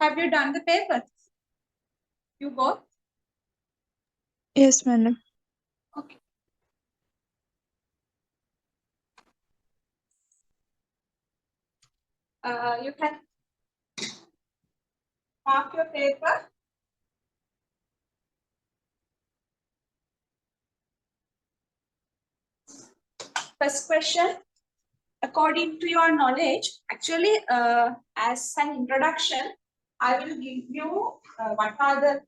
Have you done the paper? You both? Yes, madam. Okay. You can mark your paper. First question. According to your knowledge, actually, as an introduction, I will give you what are the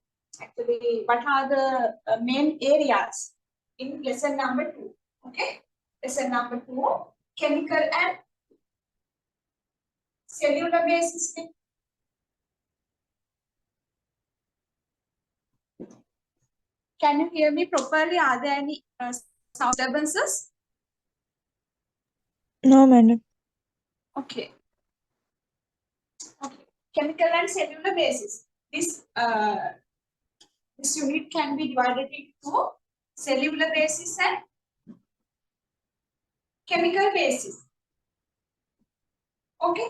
main areas in lesson number 2. Okay, lesson number 2, chemical and cellular basis. Can you hear me properly? Are there any sound disturbances? No, madam. Okay. Okay. Chemical and cellular basis. This unit can be divided into cellular basis and chemical basis. Okay.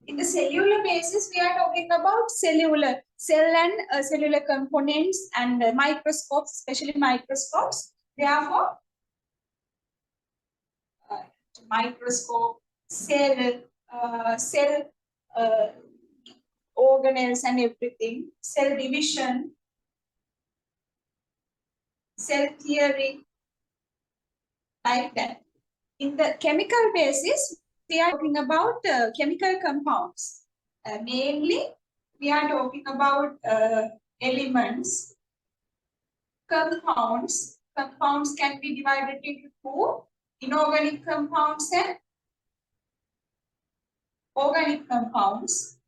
In the cellular basis, we are talking about cell and cellular components and microscopes, especially microscopes. Therefore, microscope, cell organelles and everything, cell division, cell theory, like that. In the chemical basis, we are talking about chemical compounds. Mainly, we are talking about elements, compounds. Compounds can be divided into two: inorganic compounds and organic compounds.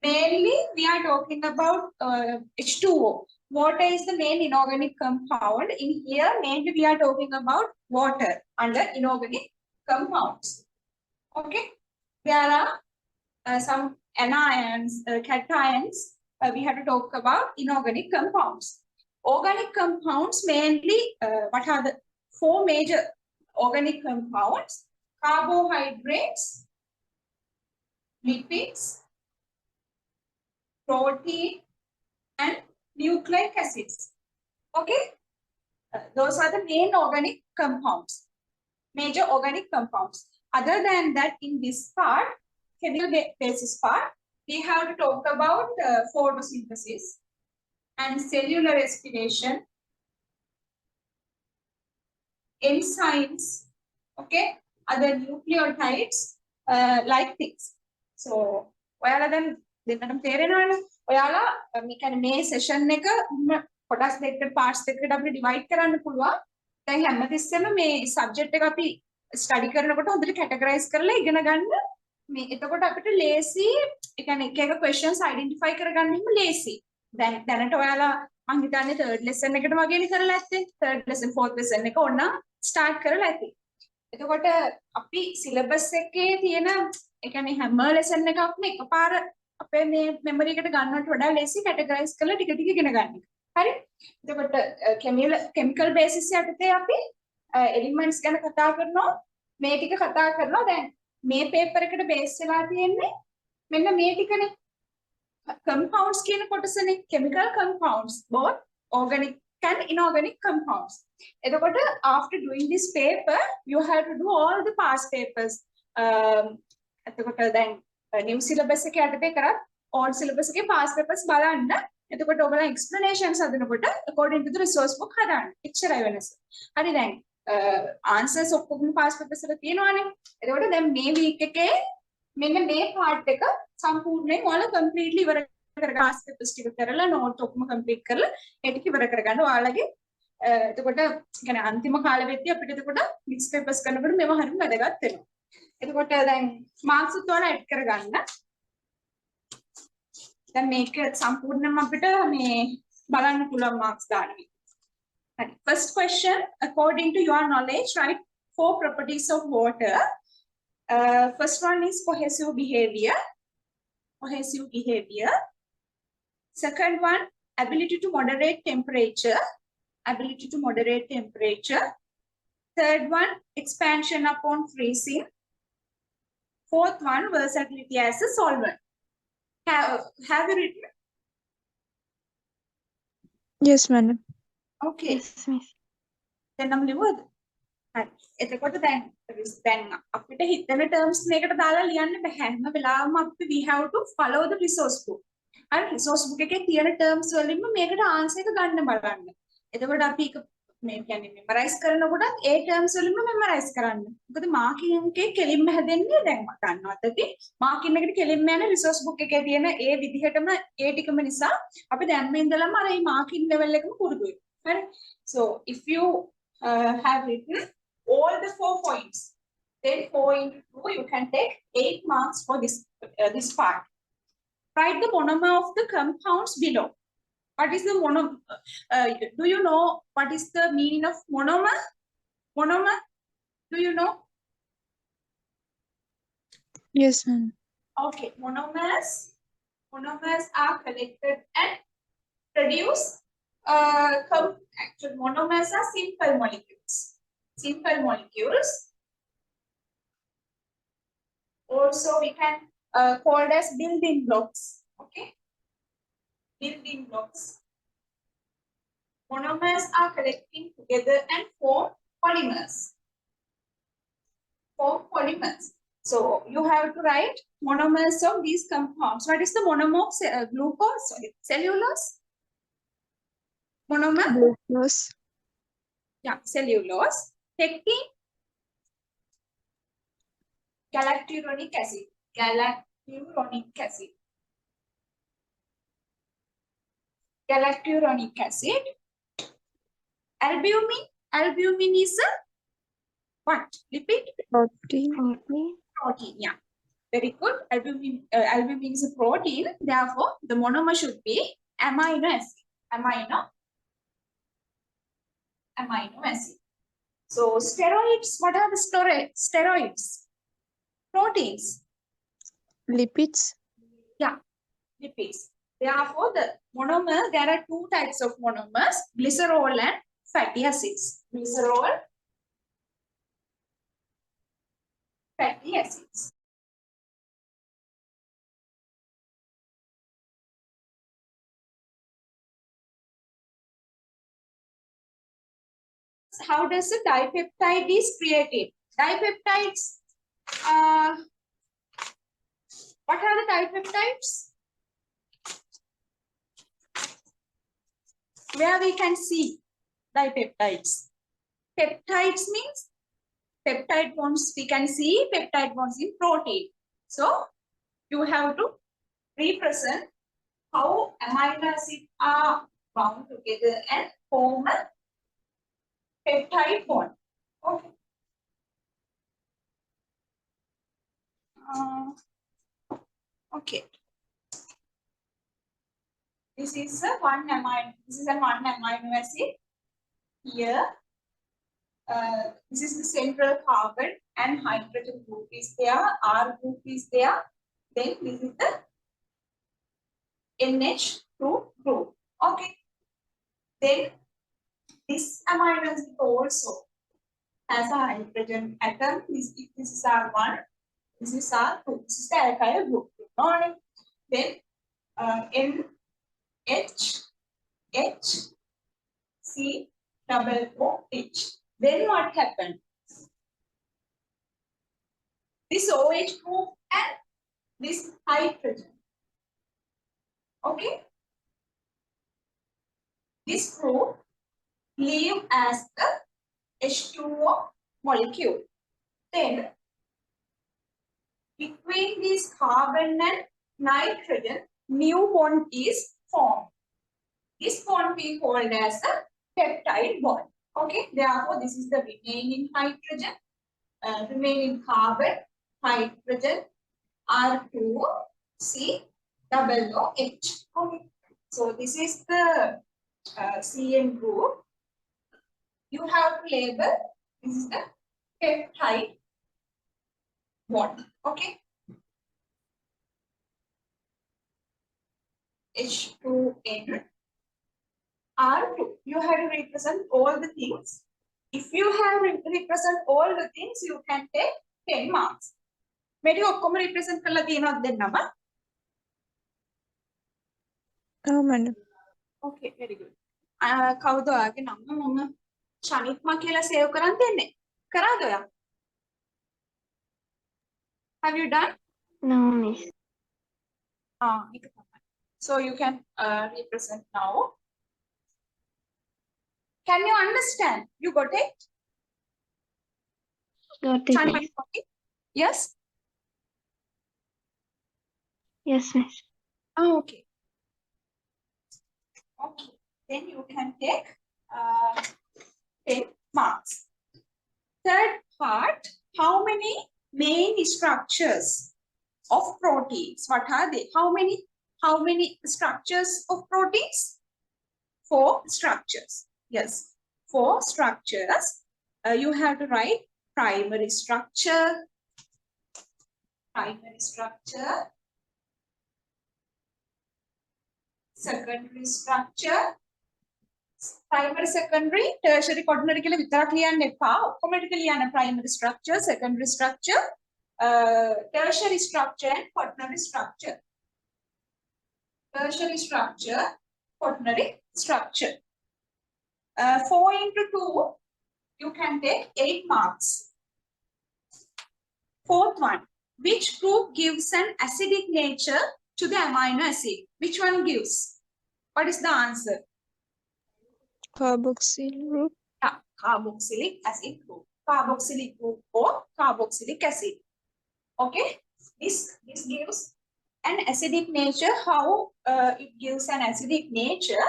Mainly, we are talking about H2O. Water is the main inorganic compound. In here, mainly we are talking about water under inorganic compounds. Okay, there are some anions, cations. We have to talk about inorganic compounds. Organic compounds mainly, what are the 4 major organic compounds? Carbohydrates, lipids, protein, and nucleic acids. Okay, those are the main organic compounds, major organic compounds. Other than that, in this part, chemical basis part, we have to talk about photosynthesis and cellular respiration, enzymes, okay, other nucleotides, like things. So, ඔයාලා දැන් දෙන්නටම තේරෙනවනේ. ඔයාලා මේ කියන්නේ මේ session එක කොටස් දෙකකට parts දෙකකට අපිට divide කරන්න පුළුවන්. දැන් හැමතිස්සෙම මේ subject එක අපි study කරනකොට හොඳට categorize කරලා ඉගෙන ගන්න. මේ එතකොට අපිට ලේසි ඒ කියන්නේ එක එක questions identify කරගන්නෙම ලේසි. දැන් දැනට ඔයාලා මම හිතන්නේ third lesson එකකට වගේනේ කරලා ඇත්තේ. third lesson fourth lesson එක ඕන start කරලා ඇති. එතකොට අපි syllabus එකේ තියෙන ඒ කියන්නේ හැම lesson එකක්ම එකපාර අපේ මේ memory එකට ගන්නවට වඩා ලේසි categorize කරලා ටික ටික ඉගෙන ගන්න එක. හරි? එතකොට chemical basis යටතේ අපි elements ගැන කතා කරනවා. මේ ටික කතා කරනවා. දැන් මේ paper එකට base වෙලා තියෙන්නේ මෙන්න මේ ටිකනේ. Compounds කියන කොටසනේ, chemical compounds, both organic and inorganic compounds. එතකොට after doing this paper, you have to do all the past papers. එතකොට දැන් new syllabus එක යටතේ කරත් old syllabus එකේ past papers බලන්න. එතකොට ඔයගොල්ලෝ explanations හදනකොට according to the resource book හදාන්න. එච්චරයි වෙනස. හරි දැන් answers ඔක්කොම past papers වල තියෙනවානේ. එතකොට දැන් මේ week එකේ මෙන්න මේ part එක සම්පූර්ණයෙන් ඔයාලා completely ඉවර කරගන්න. past papers ටික කරලා note ඔක්කොම complete කරලා ඒ ටික ඉවර කරගන්න ඔයාලගේ. එතකොට කියන්නේ අන්තිම කාලෙ වෙද්දී අපිට එතකොට mix papers කරනකොට මේව හරිම වැදගත් වෙනවා. එතකොට දැන් marks උත් ඔයාලා add කරගන්න. දැන් මේක සම්පූර්ණයෙන්ම අපිට මේ බලන්න පුළුවන් marks දාන්න. හරි. First question, according to your knowledge, write 4 properties of water. First one is cohesive behavior. Cohesive behavior. Second one, ability to moderate temperature. Ability to moderate temperature. Third one, expansion upon freezing. Fourth one, versatility as a solvent. Have you written? Yes, madam. Okay. Yes, miss. Then I'm live. හරි. එතකොට දැන් අපිට හිතන terms මේකට දාලා ලියන්න බෑ. හැම වෙලාවෙම අපි we have to follow the resource book. හරි resource book එකේ තියෙන terms වලින්ම මේකට answer එක ගන්න බලන්න. එතකොට අපි ඒක මේ කියන්නේ memorize කරනකොට ඒ terms වලින්ම memorize කරන්න. මොකද marking එකේ කෙලින්ම හැදෙන්නේ දැන් මම දන්නවත් ඇති. marking එකට කෙලින්ම යන resource book එකේ තියෙන ඒ විදිහටම ඒ ටිකම නිසා අපි දැන්ම ඉඳලම අර මේ marking level එකම පුරුදු වෙනවා. හරි. So if you have written all the 4 points, then 4 into 2, you can take 8 marks for this part. Write the monomer of the compounds below. What is the monomer? Do you know what is the meaning of monomer? Monomer? Do you know? Yes, madam. Okay, monomers are collected and produce. Actually, monomers are simple molecules. Simple molecules. Also, we can called as building blocks. Okay, building blocks. Monomers are collecting together and form polymers. Form polymers. So you have to write monomers of these compounds. What is the monomer of glucose? Sorry, cellulose. Monomer. Glucose. Yeah, cellulose. Pectin. Galacturonic acid. Galacturonic acid. Galacturonic acid. Albumin. Albumin is a what? Lipid? Protein. Protein. Yeah. Very good. Albumin is a protein. Therefore, the monomer should be amino acid. Amino acid. So steroids. What are the steroids? Proteins. Lipids. Yeah, lipids. Therefore, the monomer, there are 2 types of monomers, glycerol and fatty acids. Glycerol, fatty acids. How does a dipeptide is created? Dipeptides, what are the dipeptides? Where we can see dipeptides. Peptides means peptide bonds, we can see peptide bonds in protein. So you have to represent how amino acids are bound together and form a peptide bond. Okay. Okay. This is a one amino acid. Here, this is the central carbon and hydrogen group is there, R group is there. Then this is the NH2 group. Okay. Then this amino acid also has a hydrogen atom. This is R1. This is R2. This is the alkyl group. Then NH2COOH. Then what happened? This OH group and this hydrogen. Okay. This group leave as the H2O molecule. Then between this carbon and nitrogen, new bond is formed. This bond we called as a peptide bond. Okay, therefore this is the remaining hydrogen, remaining carbon, hydrogen, R2COOH. Okay, so this is the CN group. You have to label this is the peptide bond. Okay. H2N R2. You have to represent all the things. If you have represent all the things, you can take 10 marks. Maybe ඔක්කොම represent කරලා තියෙනවද දෙන්නම? madam. Okay, very good. කවුද ඔයාගේ නම? මම ශනිත්මා කියලා save කරන් දෙන්නේ. කරාද ඔයා? Have you done? No, miss. ඒක තමයි. So you can represent now. Can you understand? You got it? Got it, Shanmay, miss. got it? Yes? Yes, miss. Okay. Okay. Then you can take 10 marks. Third part, how many main structures of proteins? What are they? How many structures of proteins? 4 structures. Yes, 4 structures. You have to write primary structure, secondary structure, primary, secondary, tertiary, quaternary කියලා විතරක් ලියන්න එපා. ඔක්කොම ටික ලියන්න primary structure, secondary structure, tertiary structure and quaternary structure. Tertiary structure, quaternary structure. 4 into 2, you can take 8 marks. Fourth one, which group gives an acidic nature to the amino acid? Which one gives? What is the answer? Carboxyl group. Yeah, carboxylic acid group. Carboxylic group or carboxylic acid. Okay, this gives an acidic nature. How it gives an acidic nature?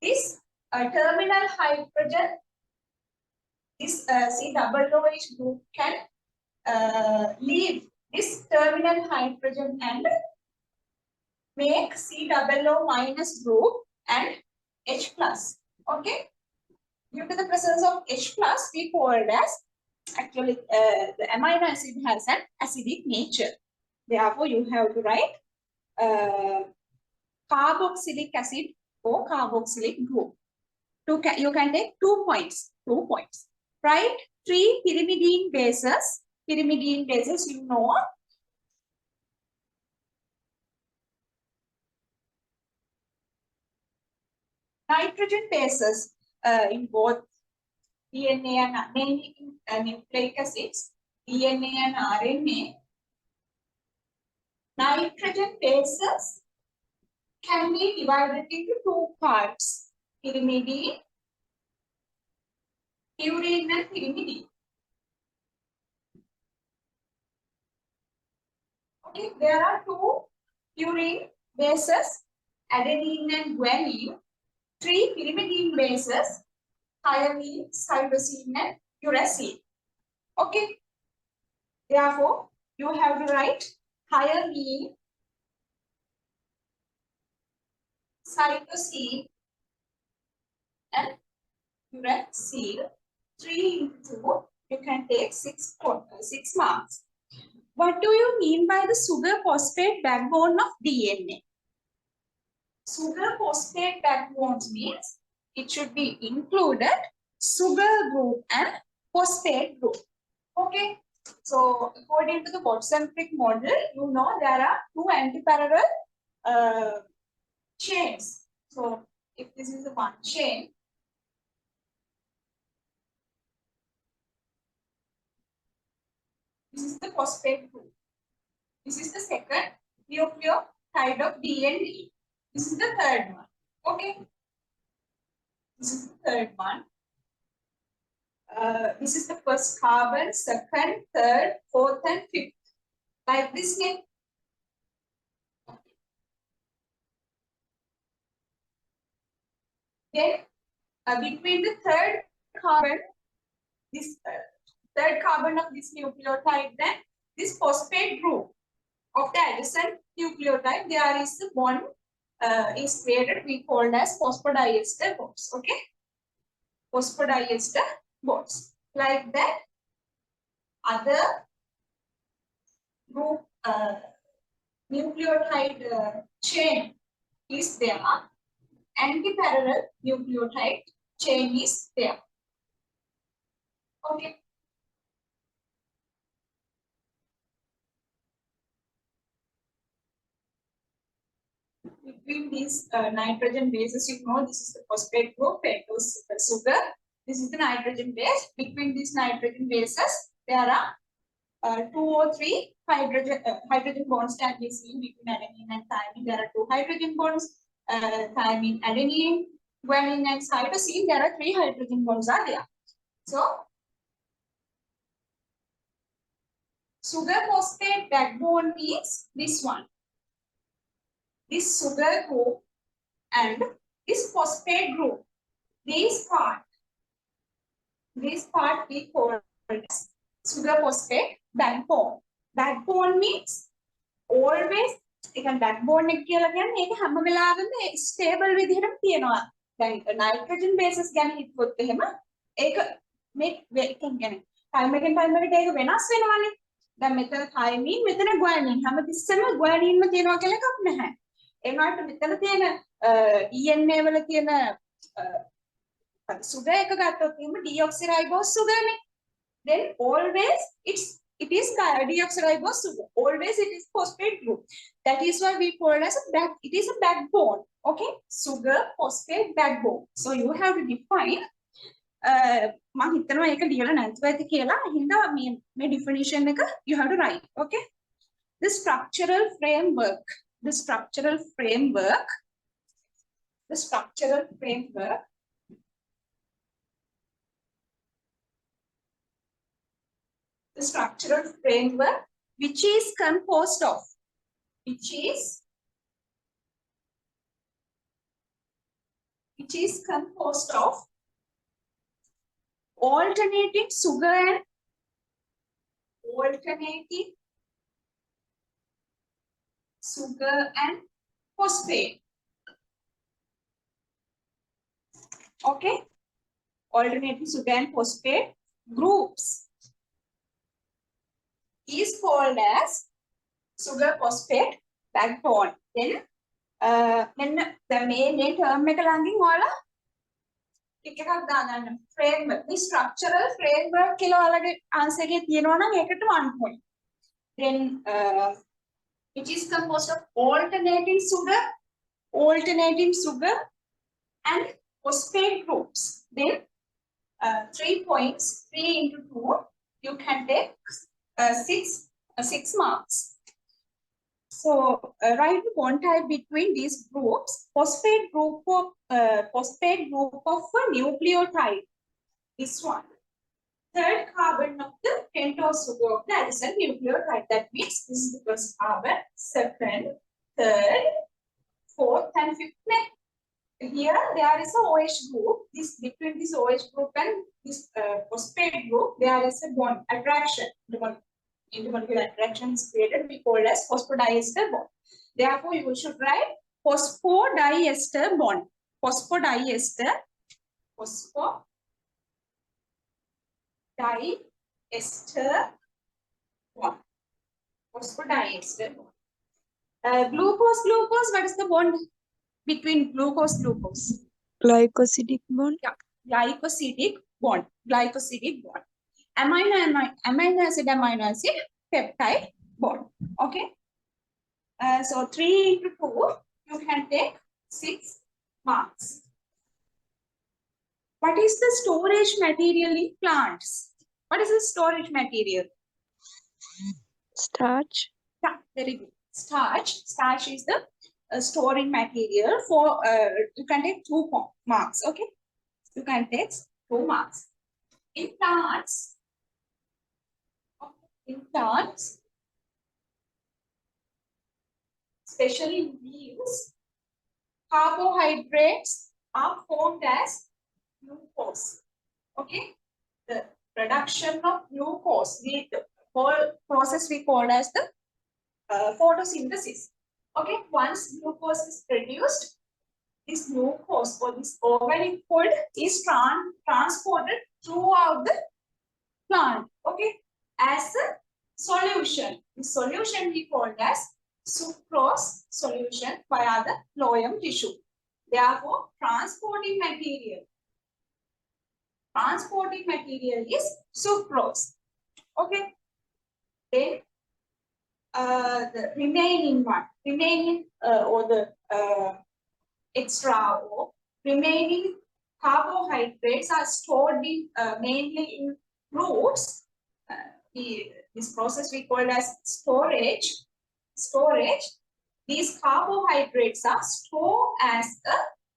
This terminal hydrogen, this C-double-OH group can leave this terminal hydrogen and make C-double-O minus group and H plus. Okay, due to the presence of H plus, we call it as actually the amino acid has an acidic nature. Therefore, you have to write carboxylic acid or carboxylic group. You can take 2 points. 2 points. Write 3 pyrimidine bases. Pyrimidine bases, you know. Nitrogen bases in both DNA and mainly in nucleic acids, DNA and RNA. Nitrogen bases can be divided into 2 parts: pyrimidine, purine and pyrimidine. Okay, there are 2 purine bases, adenine and guanine. 3 pyrimidine bases, thymine, cytosine and uracil. Okay, therefore you have to write thymine, cytosine and uracil. 3 into 2, you can take 6 marks. What do you mean by the sugar phosphate backbone of DNA? Sugar phosphate backbones means it should be included sugar group and phosphate group. Okay, so according to the Watson-Crick model, you know there are 2 antiparallel chains. So if this is the one chain, this is the phosphate group. This is the second nucleotide of DNA. This is the third one. Okay, this is the third one. This is the first carbon, second, third, fourth, and fifth. Like this name. Then between the third carbon, this third carbon of this nucleotide, then this phosphate group of the adjacent nucleotide, there is the bond is created. We call as phosphodiester bonds. Okay, phosphodiester bonds. Like that, other group nucleotide chain is there. Antiparallel nucleotide chain is there. Okay. between these nitrogen bases, you know, this is the phosphate group, pentose sugar. This is the nitrogen base. Between these nitrogen bases, there are 2 or 3 hydrogen bonds can be seen between adenine and thymine. There are 2 hydrogen bonds, thymine, adenine, guanine, and cytosine. There are 3 hydrogen bonds are there. So, sugar phosphate backbone means this one. This sugar group and this phosphate group. This part we call as sugar phosphate backbone. Backbone means always එකන් backbone එක කියලා කියන්නේ ඒක හැම වෙලාවෙම stable විදිහටම තියෙනවා. දැන් nitrogen bases ගැන හිතුවොත් එහෙම ඒක මේ කියන්නේ time එකෙන් time එකට ඒක වෙනස් වෙනවානේ. දැන් මෙතන thymine මෙතන guanine හැමතිස්සෙම guanine ම තියෙනවා කියලා එකක් නැහැ. ඒ වගේම මෙතන තියෙන DNA වල තියෙන sugar එක ගත්තොත් එහෙම deoxyribose sugar නේ. Then always it is deoxyribose sugar. Always it is phosphate group. That is why we call it as it is a backbone. Okay, sugar phosphate backbone. So you have to define. මම හිතනවා ඒක ලියලා නැතුව ඇති කියලා. හින්දා මේ definition එක you have to write. Okay. The structural framework. The structural framework which is composed of alternating sugar and phosphate. Okay, alternating sugar and phosphate groups is called as sugar phosphate backbone. Then මෙන්න දැන් මේ term එක ළඟින් ඔයාලා ටික එකක් දාගන්න framework. මේ structural framework කියලා ඔයාලගේ answer එකේ තියෙනවා නම් ඒකට 1 point. Then it is composed of alternating sugar and phosphate groups. Then 3 points, 3 into 2, you can take 6 marks. So write the bond type between these groups. Phosphate group of a nucleotide. This one. Third carbon of the pentose sugar of that is a nucleotide. That means this is the first carbon, second, third, fourth, and fifth. Here there is a OH group. Between this OH group and this phosphate group, there is a bond attraction. Intermolecular attraction is created. We call it as phosphodiester bond. Therefore, you should write phosphodiester bond. Phosphodiester bond. Phosphodiester bond. Glucose. What is the bond between glucose? Glycosidic bond. Yeah, glycosidic bond. Amino acid peptide bond. Okay. So 3 into 2, you can take 6 marks. What is the storage material in plants? What is the storage material? Starch. Yeah, very good. Starch is the storing material for you can take 2 marks. Okay, you can take 2 marks. In plants, especially in leaves, carbohydrates are formed as glucose. Okay, the production of glucose, the whole process we call as the photosynthesis. Okay, once glucose is produced, this glucose or this organic fold is transported throughout the plant. Okay, as a solution. The solution we call as sucrose solution via the phloem tissue. Therefore, transporting material is sucrose. Okay. Then the remaining one, or the extra O. Remaining carbohydrates are stored in mainly in roots. This process we call as storage. These carbohydrates are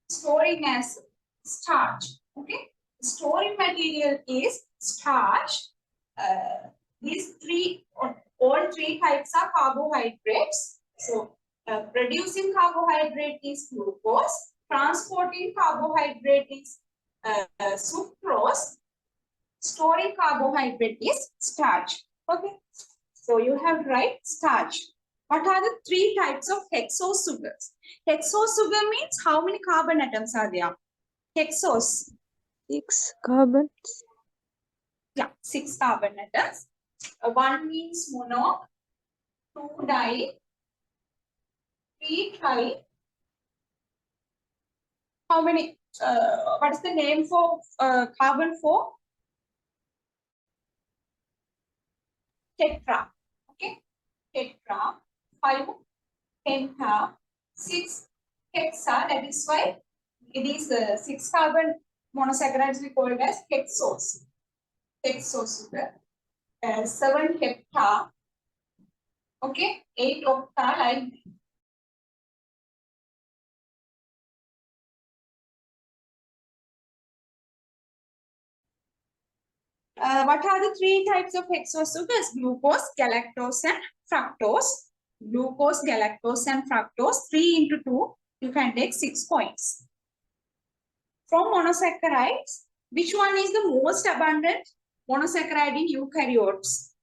storing as starch. Okay, storing material is starch. These all three types are carbohydrates. So producing carbohydrate is glucose, transporting carbohydrate is sucrose, storing carbohydrate is starch. Okay, so you have to write starch. What are the three types of hexosugars? Hexosugar means how many carbon atoms are there? Hexos. 6 carbons. Yeah, 6 carbon atoms. One means mono, 2 di, 3 tri. How many? What is the name for carbon 4? Tetra. Okay, tetra. 5 penta. 6 hexa. That is why it is 6 carbon monosaccharides we call it as hexose. Hexosugar. 7 hepta. Okay, 8 octa like. What are the three types of hexosugars? Glucose, galactose, and fructose. Glucose, galactose, and fructose. 3 into 2, you can take 6 points. From monosaccharides, which one is the most abundant monosaccharide in eukaryotes?